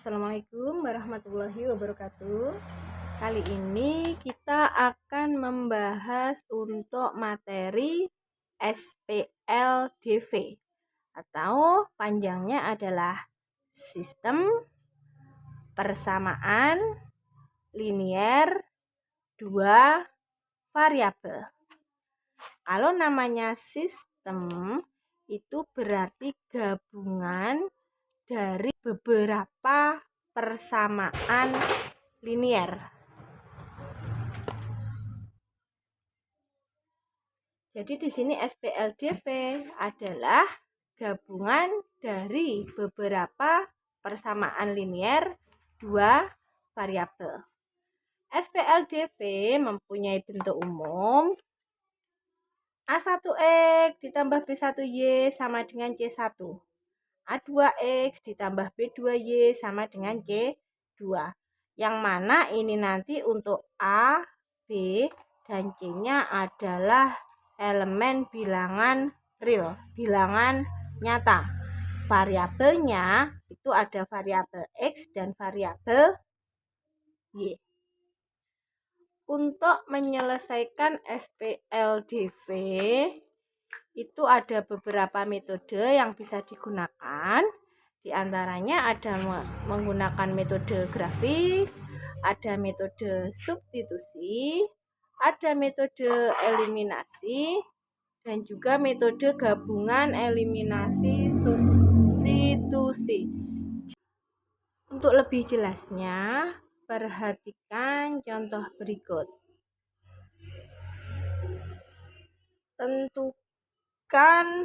Assalamualaikum warahmatullahi wabarakatuh. Kali ini kita akan membahas untuk materi SPLDV atau panjangnya adalah Sistem Persamaan Linier Dua Variabel. Kalau namanya sistem itu berarti gabungan dari beberapa persamaan linier. Jadi di sini SPLDV adalah gabungan dari beberapa persamaan linier dua variabel. SPLDV mempunyai bentuk umum A1X ditambah B1Y sama dengan C1. A2X ditambah B2Y sama dengan C2. Yang mana ini nanti untuk A, B, dan C-nya adalah elemen bilangan real, bilangan nyata. Variabelnya itu ada variabel X dan variabel Y. Untuk menyelesaikan SPLDV itu ada beberapa metode yang bisa digunakan. Di antaranya ada menggunakan metode grafik, ada metode substitusi, ada metode eliminasi, dan juga metode gabungan eliminasi substitusi. Untuk lebih jelasnya, perhatikan contoh berikut. Tentukan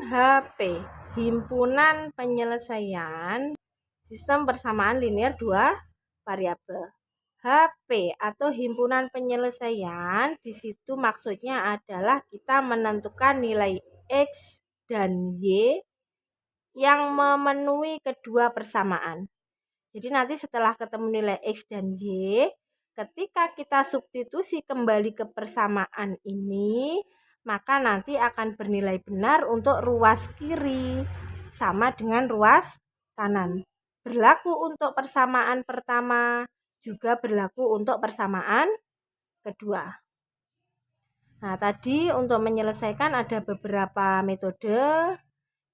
HP, himpunan penyelesaian sistem persamaan linier dua variabel. HP atau himpunan penyelesaian di situ maksudnya adalah kita menentukan nilai X dan Y yang memenuhi kedua persamaan. Jadi nanti setelah ketemu nilai X dan Y, ketika kita substitusi kembali ke persamaan ini, maka nanti akan bernilai benar untuk ruas kiri sama dengan ruas kanan. Berlaku untuk persamaan pertama, juga berlaku untuk persamaan kedua. Nah, tadi untuk menyelesaikan ada beberapa metode.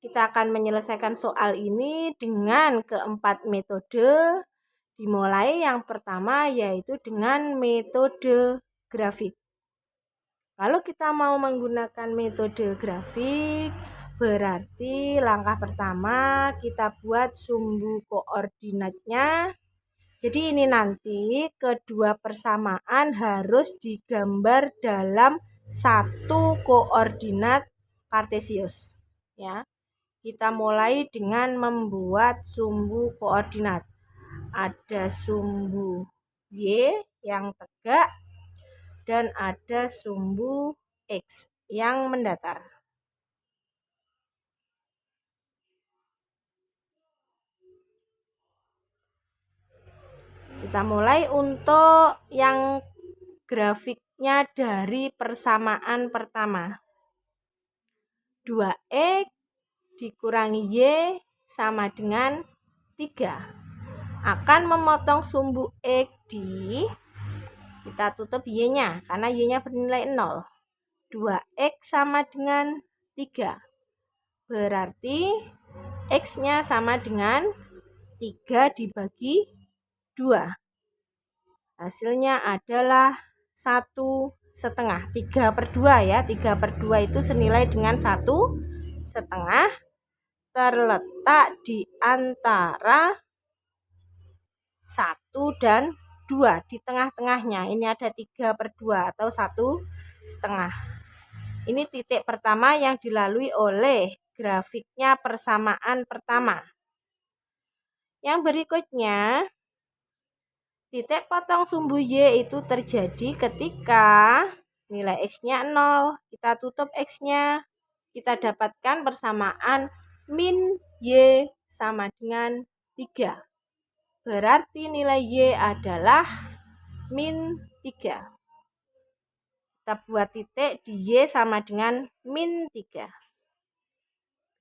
Kita akan menyelesaikan soal ini dengan keempat metode. Dimulai yang pertama yaitu dengan metode grafik. Kalau kita mau menggunakan metode grafik, berarti langkah pertama kita buat sumbu koordinatnya. Jadi ini nanti kedua persamaan harus digambar dalam satu koordinat kartesius, ya. Kita mulai dengan membuat sumbu koordinat. Ada sumbu Y yang tegak dan ada sumbu X yang mendatar. Kita mulai untuk yang grafiknya dari persamaan pertama. 2X dikurangi Y sama dengan 3. Akan memotong sumbu X di, kita tutup Y-nya karena Y-nya bernilai 0. 2X sama dengan 3. Berarti X-nya sama dengan 3 dibagi 2. Hasilnya adalah 1,5. 3/2 ya. 3/2 itu senilai dengan 1,5. Terletak di antara 1 dan 2 di tengah-tengahnya. Ini ada 3/2 atau 1,5. Ini titik pertama yang dilalui oleh grafiknya persamaan pertama. Yang berikutnya, titik potong sumbu Y itu terjadi ketika nilai X-nya 0. Kita tutup X-nya. Kita dapatkan persamaan min Y sama dengan 3. Berarti nilai Y adalah min 3. Kita buat titik di Y sama dengan min 3.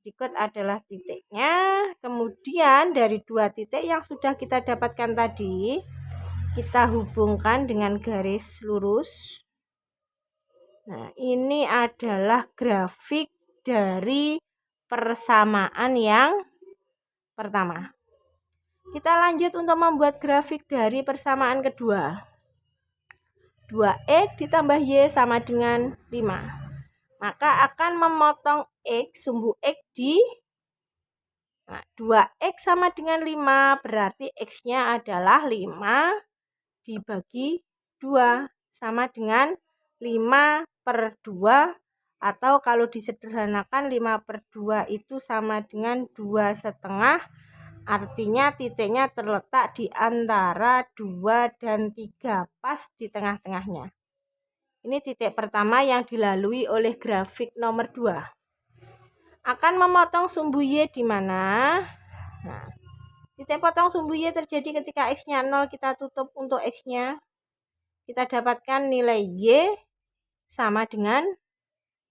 berikut adalah titiknya. Kemudian dari dua titik yang sudah kita dapatkan tadi, kita hubungkan dengan garis lurus. Nah, ini adalah grafik dari persamaan yang pertama. Kita lanjut untuk membuat grafik dari persamaan kedua. 2x ditambah y sama dengan 5. Maka akan memotong x, sumbu x di 2x sama dengan 5, berarti x-nya adalah 5 dibagi 2 sama dengan 5/2, atau kalau disederhanakan 5/2 itu sama dengan 2,5, artinya titiknya terletak di antara 2 dan 3, pas di tengah-tengahnya. Ini titik pertama yang dilalui oleh grafik nomor 2. Akan memotong sumbu y di mana? Nah, titik potong sumbu y terjadi ketika x-nya 0, kita tutup untuk x-nya. Kita dapatkan nilai y sama dengan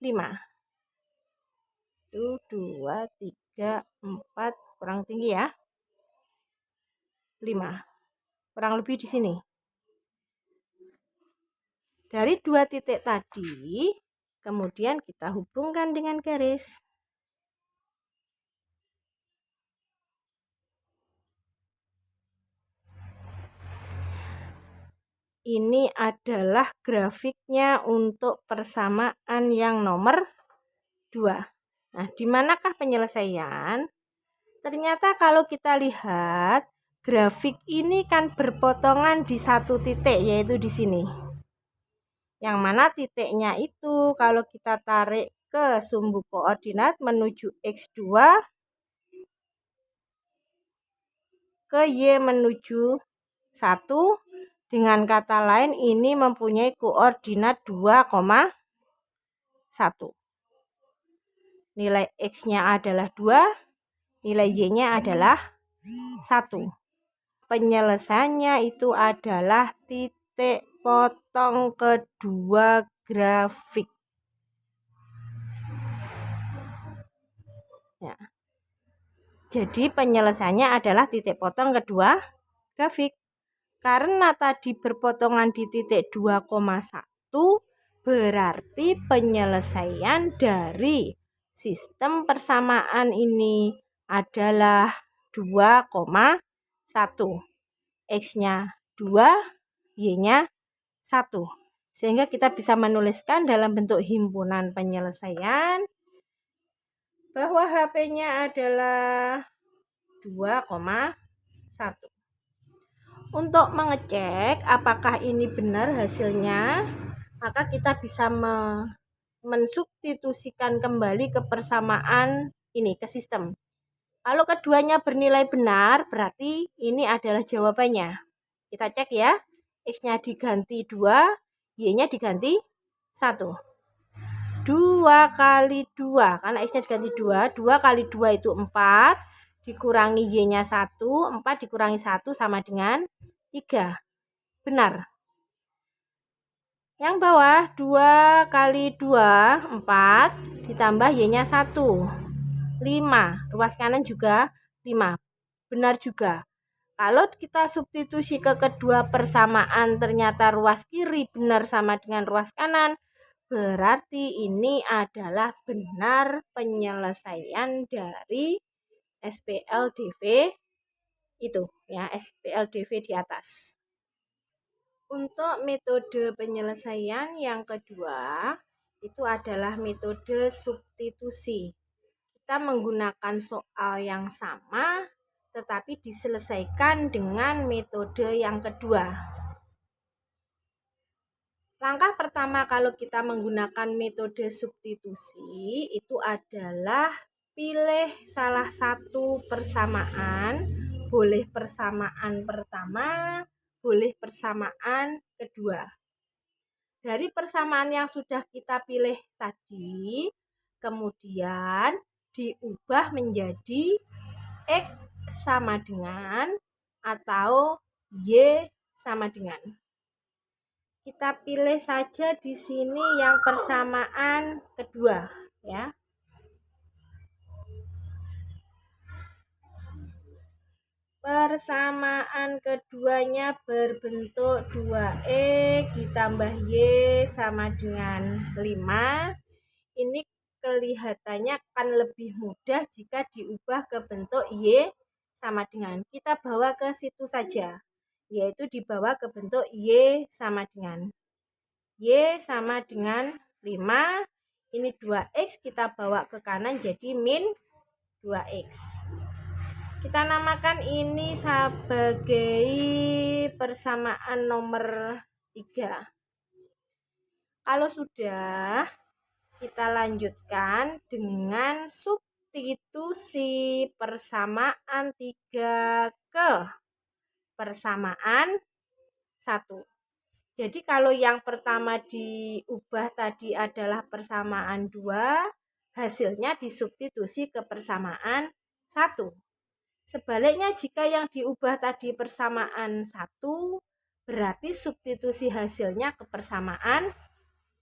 5. 1, 2, 3, 4, kurang tinggi ya. 5. Kurang lebih di sini. Dari dua titik tadi, kemudian kita hubungkan dengan garis. Ini adalah grafiknya untuk persamaan yang nomor 2. Nah, di manakah penyelesaian? Ternyata kalau kita lihat, grafik ini kan berpotongan di satu titik, yaitu di sini. Yang mana titiknya itu kalau kita tarik ke sumbu koordinat menuju x2, ke y menuju 1, dengan kata lain ini mempunyai koordinat 2,1. Nilai x-nya adalah 2, nilai y-nya adalah 1. Penyelesaiannya itu adalah titik potong kedua grafik. Ya. Jadi penyelesaiannya adalah titik potong kedua grafik. Karena tadi berpotongan di titik 2,1, berarti penyelesaian dari sistem persamaan ini adalah 2,1. X-nya 2, Y-nya 1. Sehingga kita bisa menuliskan dalam bentuk himpunan penyelesaian bahwa HP-nya adalah 2,1. Untuk mengecek apakah ini benar hasilnya, maka kita bisa mensubstitusikan kembali ke persamaan ini, ke sistem. Kalau keduanya bernilai benar, berarti ini adalah jawabannya. Kita cek ya, x-nya diganti 2, y-nya diganti 1. 2 kali 2, karena x-nya diganti 2, 2 kali 2 itu 4, dikurangi y-nya 1, 4 dikurangi 1 sama dengan 3. Benar. Yang bawah, 2 kali 2, 4, ditambah y-nya 1, 5. Ruas kanan juga 5. Benar juga. Kalau kita substitusi ke kedua persamaan, ternyata ruas kiri benar sama dengan ruas kanan, berarti ini adalah benar penyelesaian dari SPLDV itu ya, SPLDV di atas. Untuk metode penyelesaian yang kedua, itu adalah metode substitusi. Kita menggunakan soal yang sama, tetapi diselesaikan dengan metode yang kedua. Langkah pertama kalau kita menggunakan metode substitusi itu adalah pilih salah satu persamaan, boleh persamaan pertama, boleh persamaan kedua. Dari persamaan yang sudah kita pilih tadi, kemudian diubah menjadi X sama dengan atau Y sama dengan. Kita pilih saja di sini yang persamaan kedua ya. Persamaan keduanya berbentuk 2X ditambah Y sama dengan 5. Ini kelihatannya akan lebih mudah jika diubah ke bentuk Y sama dengan. Kita bawa ke situ saja, yaitu dibawa ke bentuk Y sama dengan. Y sama dengan 5. Ini 2X kita bawa ke kanan jadi min 2X. Kita namakan ini sebagai persamaan nomor 3. Kalau sudah, kita lanjutkan dengan substitusi persamaan 3 ke persamaan 1. Jadi kalau yang pertama diubah tadi adalah persamaan 2, hasilnya disubstitusi ke persamaan 1. Sebaliknya jika yang diubah tadi persamaan 1, berarti substitusi hasilnya ke persamaan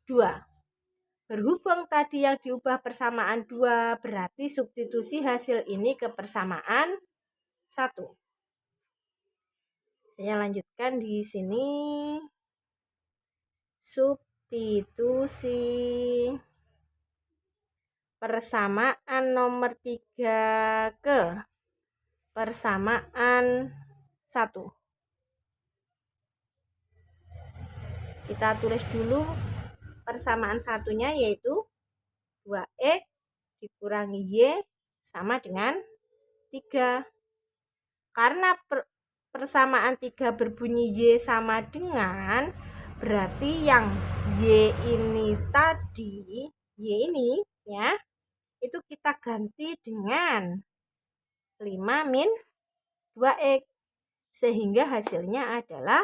2. Berhubung tadi yang diubah persamaan 2, berarti substitusi hasil ini ke persamaan 1. Saya lanjutkan di sini. Substitusi persamaan nomor 3 ke persamaan 1. Kita tulis dulu persamaan satunya, yaitu 2X dikurangi Y sama dengan 3. Karena persamaan 3 berbunyi Y sama dengan, berarti yang Y ini tadi, Y ini ya, itu kita ganti dengan 5 min 2X. Sehingga hasilnya adalah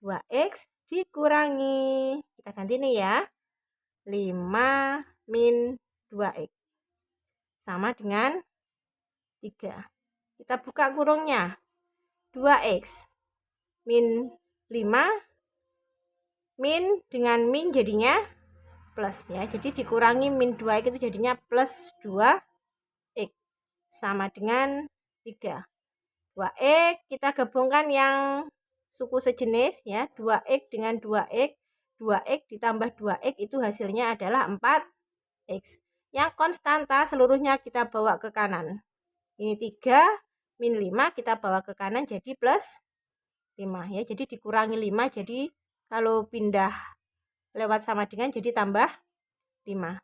2X dikurangi. Kita ganti nih ya. 5 min 2X. Sama dengan 3. Kita buka kurungnya. 2X min 5. Min dengan min jadinya plus ya. Jadi dikurangi min 2X itu jadinya plus 2X. Sama dengan 3. 2X kita gabungkan yang suku sejenis ya, 2X dengan 2X, 2X ditambah 2X itu hasilnya adalah 4X. Yang konstanta seluruhnya kita bawa ke kanan. Ini 3 min 5 kita bawa ke kanan jadi plus 5 ya. Jadi dikurangi 5, jadi kalau pindah lewat sama dengan jadi tambah 5.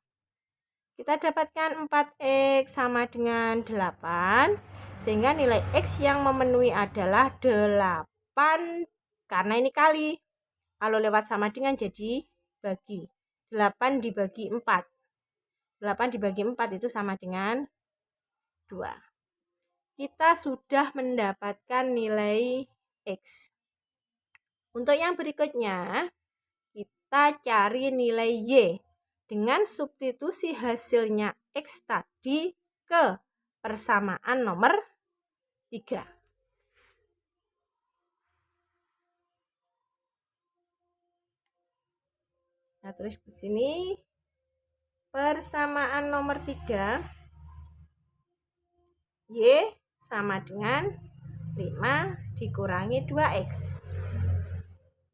Kita dapatkan 4X sama dengan 8, sehingga nilai X yang memenuhi adalah 8, karena ini kali. Kalau lewat sama dengan jadi bagi. 8 dibagi 4. 8 dibagi 4 itu sama dengan 2. Kita sudah mendapatkan nilai X. Untuk yang berikutnya, kita cari nilai Y. Dengan substitusi hasilnya X tadi ke persamaan nomor 3. Nah, terus di sini persamaan nomor 3. Y sama dengan 5 dikurangi 2X.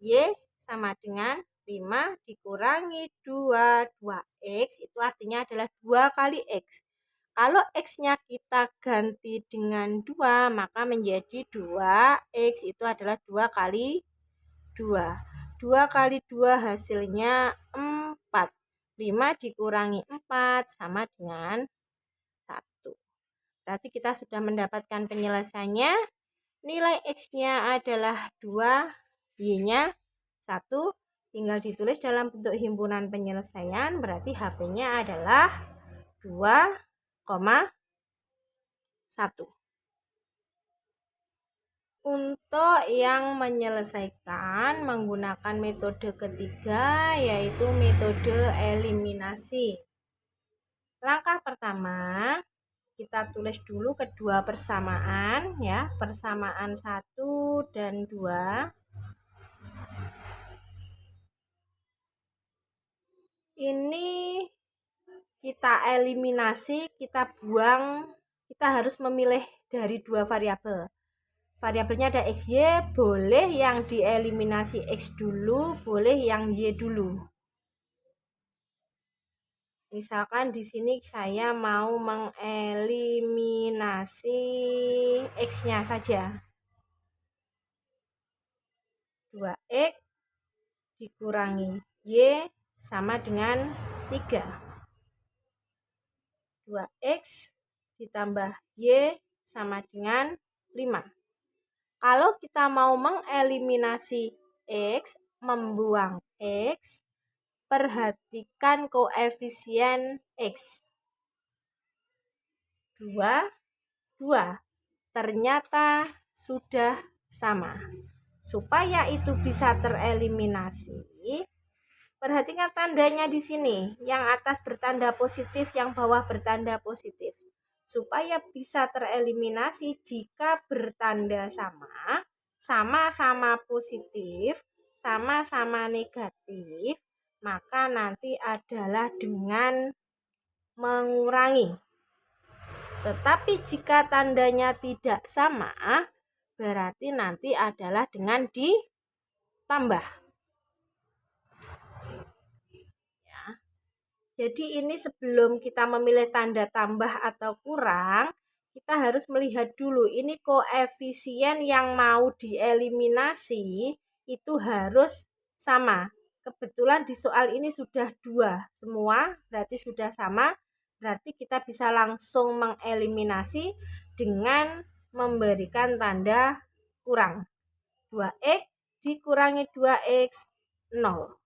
Y sama dengan 5 dikurangi 2. 2X itu artinya adalah 2 kali X. Kalau X-nya kita ganti dengan 2, maka menjadi 2X itu adalah 2 kali 2. 2 kali 2 hasilnya 4. 5 dikurangi 4 sama dengan 1. Berarti kita sudah mendapatkan penyelesaiannya. Nilai X-nya adalah 2, Y-nya 1. Tinggal ditulis dalam bentuk himpunan penyelesaian, berarti HP-nya adalah 2,1. Untuk yang menyelesaikan menggunakan metode ketiga, yaitu metode eliminasi. Langkah pertama, kita tulis dulu kedua persamaan ya, persamaan 1 dan 2. Ini kita eliminasi, kita buang, kita harus memilih dari 2 variabel. variabelnya ada X, Y, boleh yang dieliminasi X dulu, boleh yang Y dulu. Misalkan di sini saya mau mengeliminasi X-nya saja. 2X dikurangi Y sama dengan 3. 2X ditambah Y sama dengan 5. Kalau kita mau mengeliminasi X, membuang X, perhatikan koefisien X. 2, 2. Ternyata sudah sama. Supaya itu bisa tereliminasi, perhatikan tandanya di sini. Yang atas bertanda positif, yang bawah bertanda positif. Supaya bisa tereliminasi jika bertanda sama, sama-sama positif, sama-sama negatif, maka nanti adalah dengan mengurangi. Tetapi jika tandanya tidak sama, berarti nanti adalah dengan ditambah. Ya. Jadi ini sebelum kita memilih tanda tambah atau kurang, kita harus melihat dulu ini koefisien yang mau dieliminasi itu harus sama. Kebetulan di soal ini sudah 2 semua, berarti sudah sama. Berarti kita bisa langsung mengeliminasi dengan memberikan tanda kurang. 2X dikurangi 2X, 0.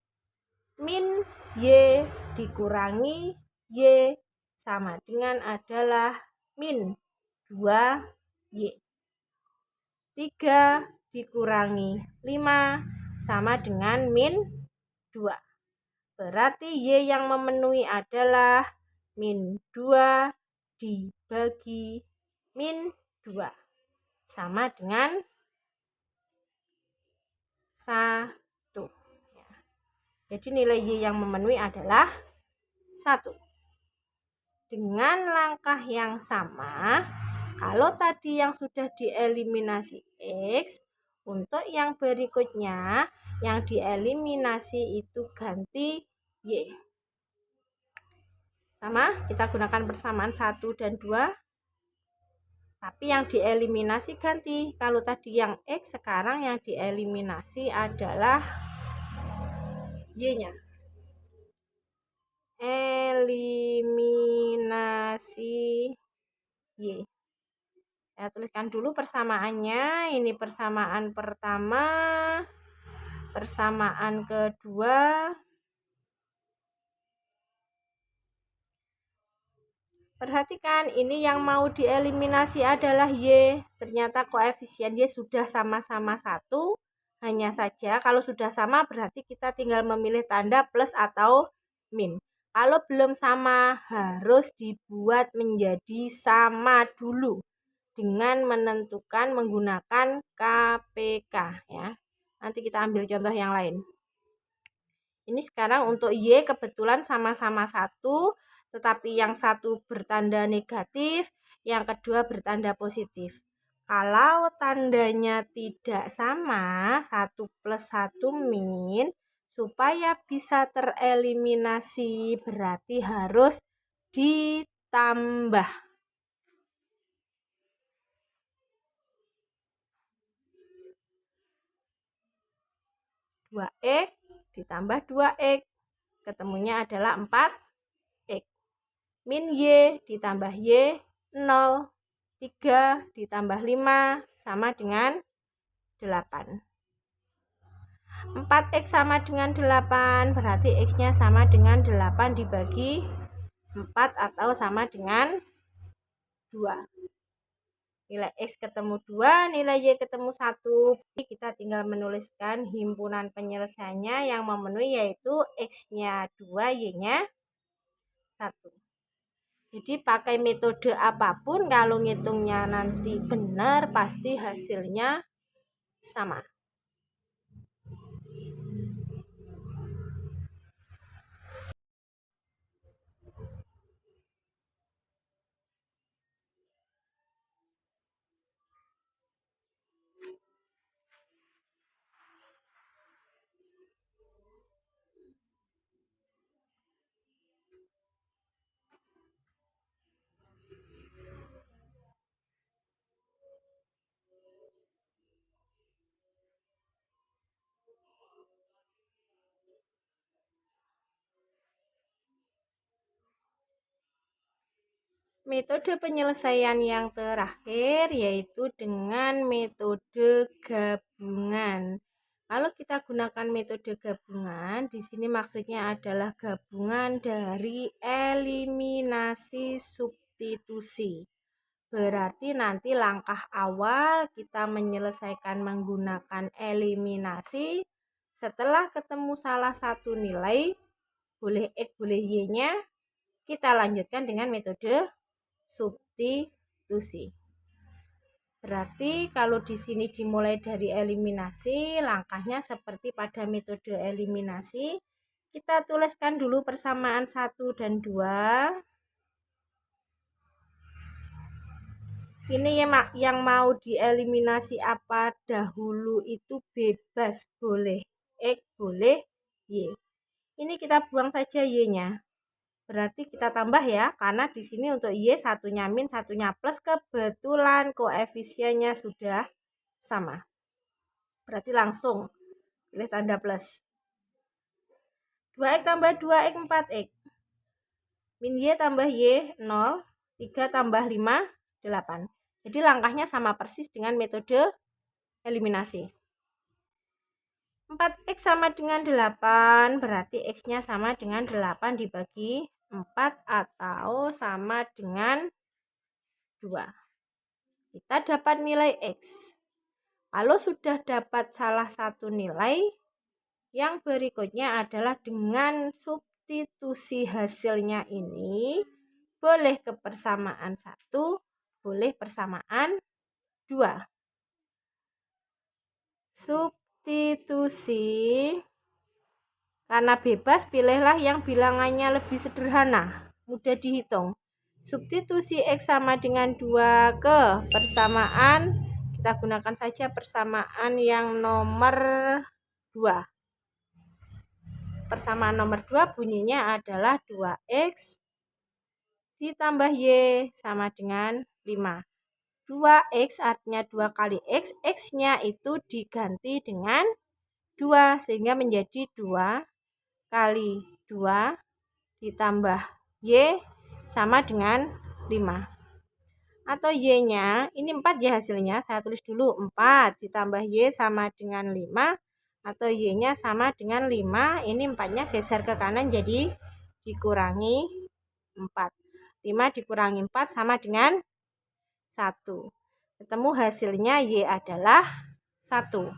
Min Y dikurangi Y sama dengan adalah min 2Y. 3 dikurangi 5 sama dengan min 2. Berarti Y yang memenuhi adalah min 2 dibagi min 2. Sama dengan 1. Jadi nilai Y yang memenuhi adalah 1. Dengan langkah yang sama, kalau tadi yang sudah dieliminasi X, untuk yang berikutnya yang dieliminasi itu ganti Y. Sama, kita gunakan persamaan 1 dan 2. Tapi yang dieliminasi ganti. Kalau tadi yang X, sekarang yang dieliminasi adalah Y-nya. Eliminasi Y. Saya tuliskan dulu persamaannya. Ini persamaan pertama, persamaan kedua. Perhatikan, ini yang mau dieliminasi adalah Y. Ternyata koefisien Y sudah sama-sama 1. Hanya saja kalau sudah sama berarti kita tinggal memilih tanda plus atau min. Kalau belum sama harus dibuat menjadi sama dulu dengan menentukan menggunakan KPK ya. Nanti kita ambil contoh yang lain. Ini sekarang untuk Y kebetulan sama-sama 1, tetapi yang satu bertanda negatif, yang kedua bertanda positif. Kalau tandanya tidak sama, 1 plus 1 min, supaya bisa tereliminasi berarti harus ditambah. 2X ditambah 2X, ketemunya adalah 4X. Min Y ditambah Y, 0. 3 ditambah 5 sama dengan 8. 4X sama dengan 8, berarti X-nya sama dengan 8 dibagi 4 atau sama dengan 2. Nilai X ketemu 2, nilai Y ketemu 1. Kita tinggal menuliskan himpunan penyelesaiannya yang memenuhi yaitu X-nya 2, Y-nya 1. Jadi pakai metode apapun kalau ngitungnya nanti benar pasti hasilnya sama. Metode penyelesaian yang terakhir yaitu dengan metode gabungan. Kalau kita gunakan metode gabungan, di sini maksudnya adalah gabungan dari eliminasi substitusi. Berarti nanti langkah awal kita menyelesaikan menggunakan eliminasi. Setelah ketemu salah satu nilai, boleh X boleh Y-nya, kita lanjutkan dengan metode substitusi. Berarti kalau di sini dimulai dari eliminasi, langkahnya seperti pada metode eliminasi. Kita tuliskan dulu persamaan 1 dan 2. Ini yang mau dieliminasi apa dahulu itu bebas, boleh X, boleh Y. Ini kita buang saja Y-nya. Berarti kita tambah ya, karena di sini untuk Y satunya min, satunya plus, kebetulan koefisiennya sudah sama. Berarti langsung pilih tanda plus. 2X tambah 2X 4X. Min Y tambah Y 0, 3 tambah 5, 8. Jadi langkahnya sama persis dengan metode eliminasi. 4X sama dengan 8, berarti X-nya sama dengan 8 dibagi 4 atau sama dengan 2. Kita dapat nilai X. Kalau sudah dapat salah satu nilai, yang berikutnya adalah dengan substitusi hasilnya ini, boleh ke persamaan 1, boleh persamaan 2. Substitusi, karena bebas, pilihlah yang bilangannya lebih sederhana, mudah dihitung. Substitusi X sama dengan 2 ke persamaan, kita gunakan saja persamaan yang nomor 2. Persamaan nomor 2 bunyinya adalah 2X ditambah Y sama dengan 5. 2X artinya 2 kali X, X-nya itu diganti dengan 2, sehingga menjadi 2 kali 2 ditambah Y sama dengan 5. Atau Y-nya, ini 4 ya hasilnya, saya tulis dulu 4 ditambah Y sama dengan 5, atau Y-nya sama dengan 5, ini 4-nya geser ke kanan jadi dikurangi 4. 5 dikurangi 4 sama dengan 1. Ketemu hasilnya Y adalah 1.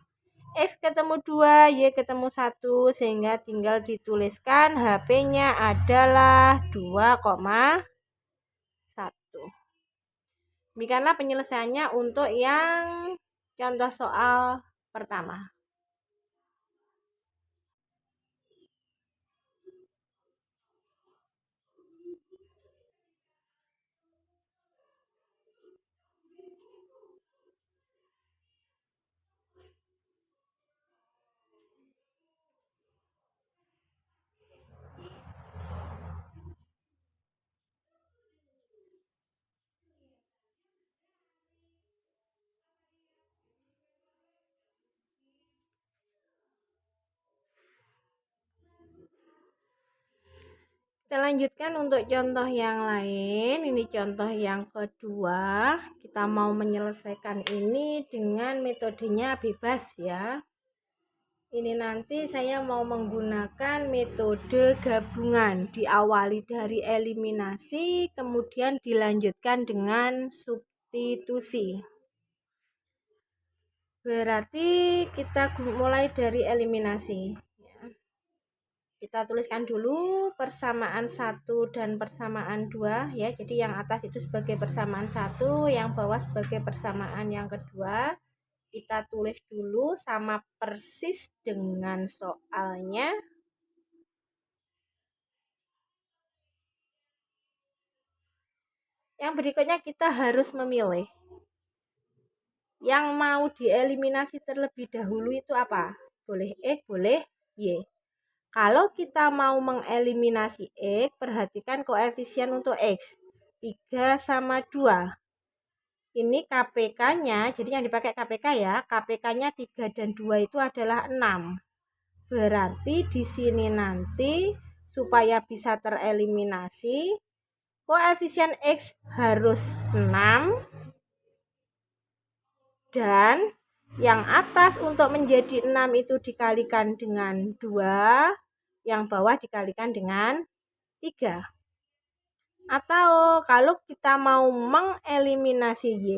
X ketemu 2, Y ketemu 1, sehingga tinggal dituliskan HP-nya adalah 2,1. Demikianlah penyelesaiannya untuk yang contoh soal pertama. Kita lanjutkan untuk contoh yang lain. Ini contoh yang kedua. Kita mau menyelesaikan ini dengan metodenya bebas ya. Ini nanti saya mau menggunakan metode gabungan. Diawali dari eliminasi, kemudian dilanjutkan dengan substitusi. Berarti kita mulai dari eliminasi. Kita tuliskan dulu persamaan 1 dan persamaan 2 ya. Jadi yang atas itu sebagai persamaan 1, yang bawah sebagai persamaan yang kedua. Kita tulis dulu sama persis dengan soalnya. Yang berikutnya kita harus memilih. Yang mau dieliminasi terlebih dahulu itu apa? Boleh X, boleh Y. Kalau kita mau mengeliminasi X, perhatikan koefisien untuk X. 3 sama 2. Ini KPK-nya, jadi yang dipakai KPK ya, KPK-nya 3 dan 2 itu adalah 6. Berarti di sini nanti supaya bisa tereliminasi, koefisien X harus 6 dan yang atas untuk menjadi 6 itu dikalikan dengan 2, yang bawah dikalikan dengan 3. Atau kalau kita mau mengeliminasi Y,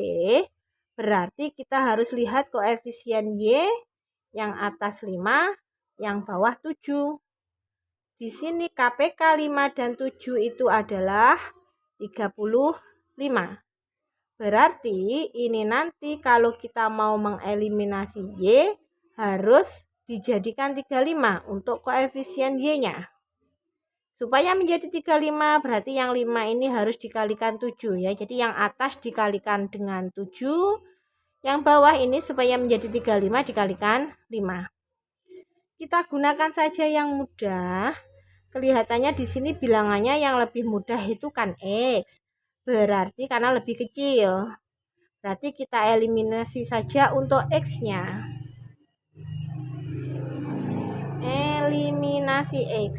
berarti kita harus lihat koefisien Y yang atas 5, yang bawah 7. Di sini KPK 5 dan 7 itu adalah 35. Berarti ini nanti kalau kita mau mengeliminasi Y harus dijadikan 35 untuk koefisien Y-nya. Supaya menjadi 35 berarti yang 5 ini harus dikalikan 7 ya. Jadi yang atas dikalikan dengan 7, yang bawah ini supaya menjadi 35 dikalikan 5. Kita gunakan saja yang mudah. Kelihatannya di sini bilangannya yang lebih mudah itu kan X. Berarti karena lebih kecil. Berarti kita eliminasi saja untuk X-nya. Eliminasi X.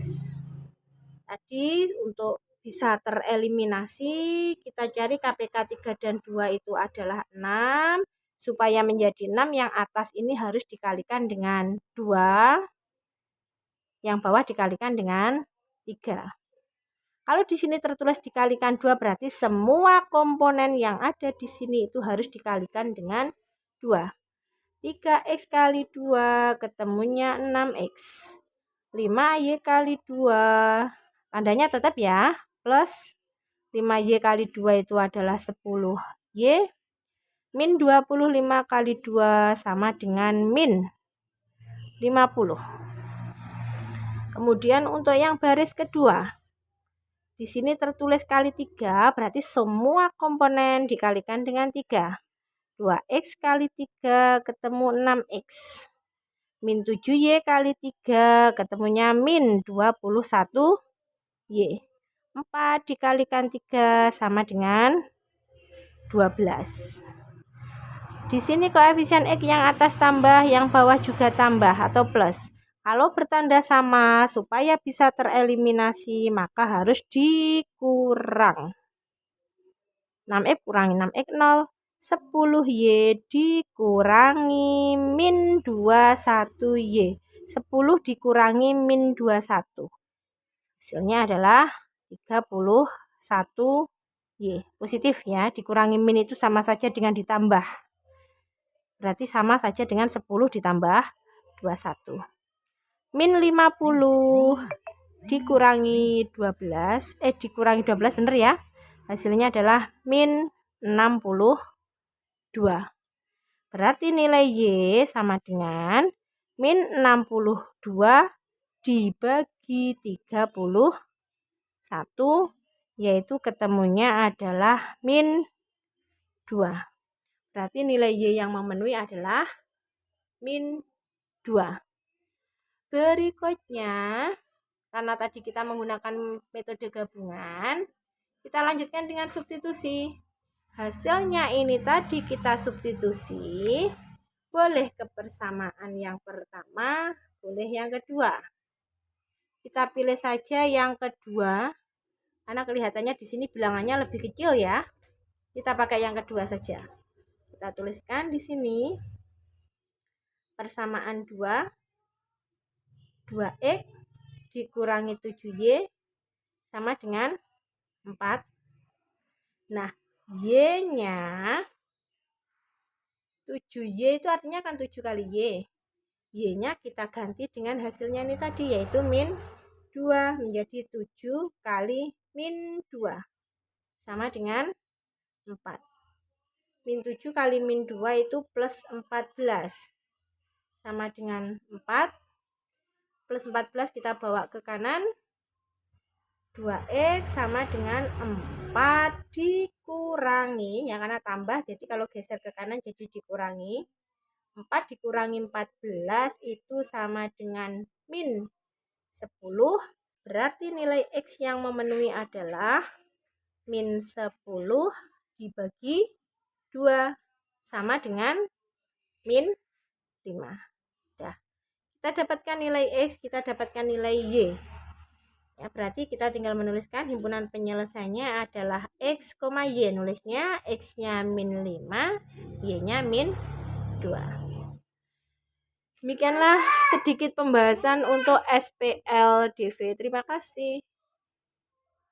Tadi untuk bisa tereliminasi, kita cari KPK 3 dan 2 itu adalah 6. Supaya menjadi 6, yang atas ini harus dikalikan dengan 2. Yang bawah dikalikan dengan 3. Kalau di sini tertulis dikalikan 2, berarti semua komponen yang ada di sini itu harus dikalikan dengan 2. 3X kali 2 ketemunya 6X. 5Y kali 2. Tandanya tetap ya, plus 5Y kali 2 itu adalah 10Y. Min 25 kali 2 sama dengan min 50. Kemudian untuk yang baris kedua, di sini tertulis kali 3, berarti semua komponen dikalikan dengan 3. 2X kali 3 ketemu 6X. Min 7Y kali 3 ketemunya min 21Y. 4 dikalikan 3 sama dengan 12. Di sini koefisien X yang atas tambah, yang bawah juga tambah atau plus. Kalau bertanda sama, supaya bisa tereliminasi, maka harus dikurang. 6X kurangi 6X 0. 10Y dikurangi min 21Y. 10 dikurangi min 21. Hasilnya adalah 31Y. Positif ya, dikurangi min itu sama saja dengan ditambah. Berarti sama saja dengan 10 ditambah 21. Min 50 dikurangi 12. Dikurangi 12 bener ya. Hasilnya adalah min 62. Berarti nilai Y sama dengan min 62 dibagi 31, yaitu ketemunya adalah min 2. Berarti nilai Y yang memenuhi adalah min 2. Berikutnya, karena tadi kita menggunakan metode gabungan, kita lanjutkan dengan substitusi. Hasilnya ini tadi kita substitusi, boleh kebersamaan yang pertama, boleh yang kedua. Kita pilih saja yang kedua, karena kelihatannya di sini bilangannya lebih kecil ya. Kita pakai yang kedua saja. Kita tuliskan di sini persamaan 2X dikurangi 7Y sama dengan 4. Nah, Y-nya 7Y itu artinya kan 7 kali Y. Y-nya kita ganti dengan hasilnya ini tadi, yaitu min 2, menjadi 7 kali min 2 sama dengan 4. Min 7 kali min 2 itu plus 14 sama dengan 4. Plus 14 kita bawa ke kanan. 2X sama dengan 4 dikurangi, ya karena tambah, jadi kalau geser ke kanan jadi dikurangi. 4 dikurangi 14 itu sama dengan min 10. Berarti nilai X yang memenuhi adalah min 10 dibagi 2 sama dengan min 5. Dah. Kita dapatkan nilai X, kita dapatkan nilai Y. Ya, berarti kita tinggal menuliskan himpunan penyelesaiannya adalah X, Y. Nulisnya X-nya min 5, Y-nya min 2. Demikianlah sedikit pembahasan untuk SPLDV. Terima kasih.